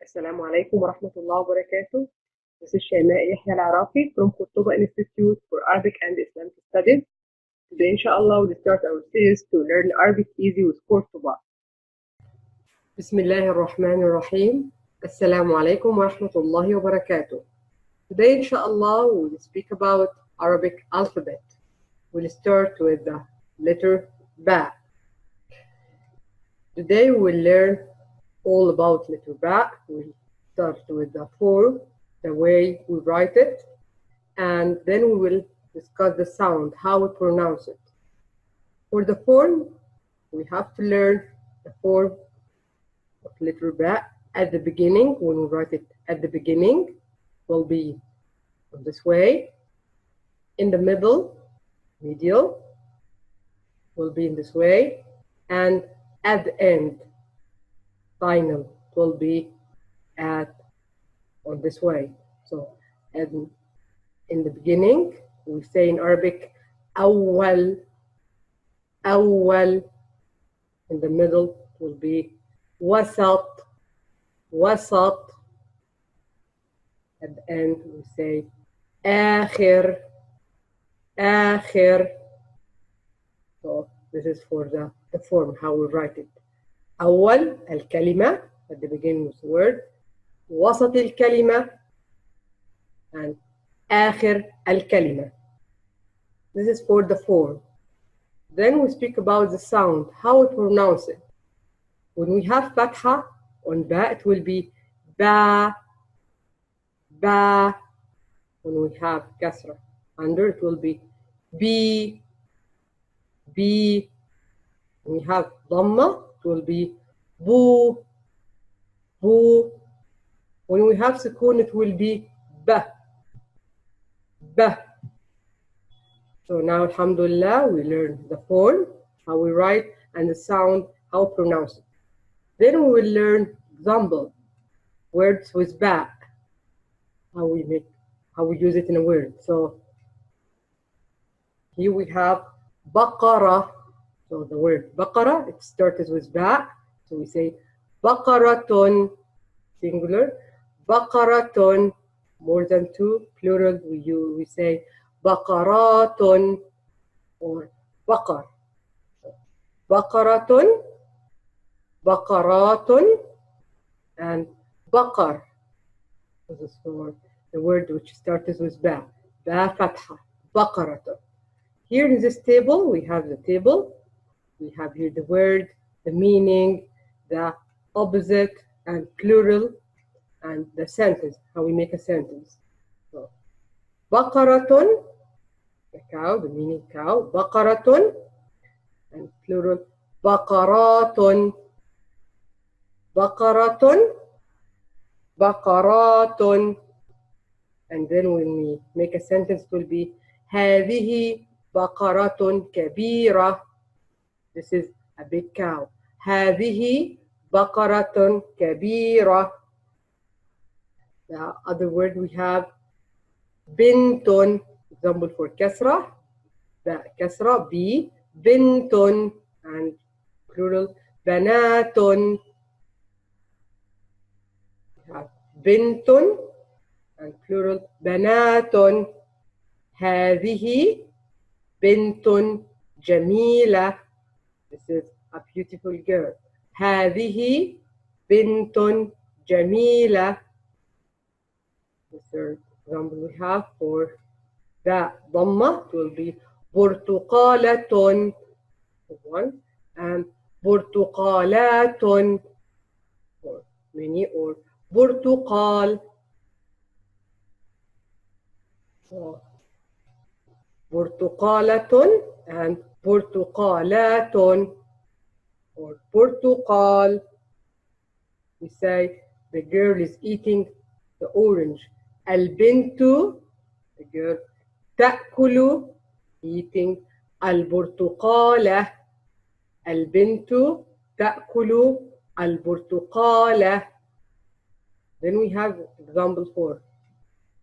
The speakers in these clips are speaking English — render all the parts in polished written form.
Assalamu alaikum wa rahmatullahi wa barakatuh. This is Shaima Yahya Al-Arafi from Qortoba Institute for Arabic and Islamic Studies. Today, inshallah, we'll start our series to learn Arabic easy with Qortoba. Bismillah ar-Rahman ar-Rahim. Assalamu alaikum wa rahmatullahi wa barakatuh. Today, inshallah, we'll speak about Arabic alphabet. We'll start with the letter Ba. Today, we'll learn all about letter Ba. We'll start with the form, the way we write it, and then we will discuss the sound, how we pronounce it. For the form, we have to learn the form of letter Ba at the beginning. When we write it at the beginning, will be this way. In the middle, medial, will be in this way, and at the end, final, will be on this way. So, and in the beginning, we say in Arabic, Aowal, Aowal. In the middle will be wasat, wasat. At the end, we say akher, akher. So this is for the form, how we write it. أول الكلمة, at the beginning of the word. وسط الكلمة, and آخر الكلمة. This is for the form. Then we speak about the sound, how we pronounce it. When we have fatha on ba, it will be ba, ba. When we have kasra under, it will be b, b. When we have dhamma, it will be boo, boo. When we have sukoon, it will be ba, ba. So now, alhamdulillah, we learn the form, how we write, and the sound, how to pronounce it. Then we will learn example words with ba, how we use it in a word. So here we have baqara. So the word baqara, it starts with ba. So we say baqaratun, singular. Baqaratun, more than two, plural. We say baqaratun or baqar. Baqaratun, baqaratun, and baqar. This is for the word which starts with ba. Ba fatha, baqaratun. Here in this table, we have the table. We have here the word, the meaning, the opposite, and plural, and the sentence, how we make a sentence. So, baqaratun, the cow, the meaning cow, baqaratun, and plural, baqaratun, baqaratun, baqaratun. And then when we make a sentence, it will be هذه بقرة كبيرة. This is a big cow. هذه بقرة كبيرة. The other word we have بنت, example for كسرة. The كسرة B, بنت, and plural بنات. We have بنت and plural بنات. هذه بنت جميلة. This is a beautiful girl. هذه بنت جميلة. The third example we have for the ضمة, it will be برتقالة, one, and برتقالات, or many, or برتقال. So, برتقالة and برتقالات, or برتقال. We say the girl is eating the orange. البنت, the girl, تأكل, eating البرتقالة. البنت تأكل البرتقالة. Then we have example for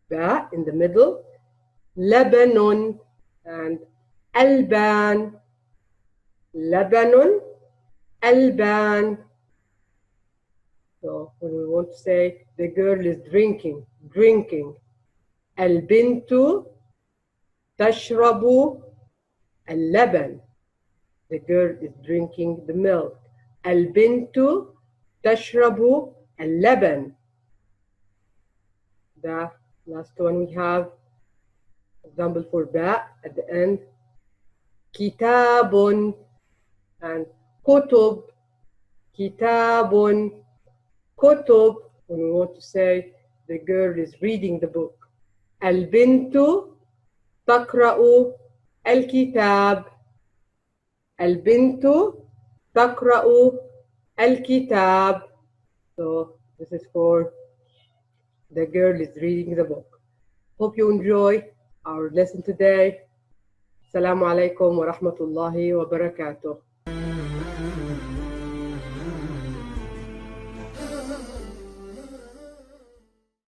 ba in the middle, لبن, and ألبان. لبن, ألبان. So when we want to say the girl is drinking. البنت تشرب اللبن. The girl is drinking the milk. البنت تشرب اللبن. The last one we have example for ba at the end. كتاب and كتب. كتاب كتب. When we want to say the girl is reading the book. البنت تقرأ الكتاب. البنت تقرأ الكتاب. So this is for the girl is reading the book. Hope you enjoy our lesson today. Assalamu alaikum wa rahmatullahi wa barakatuh.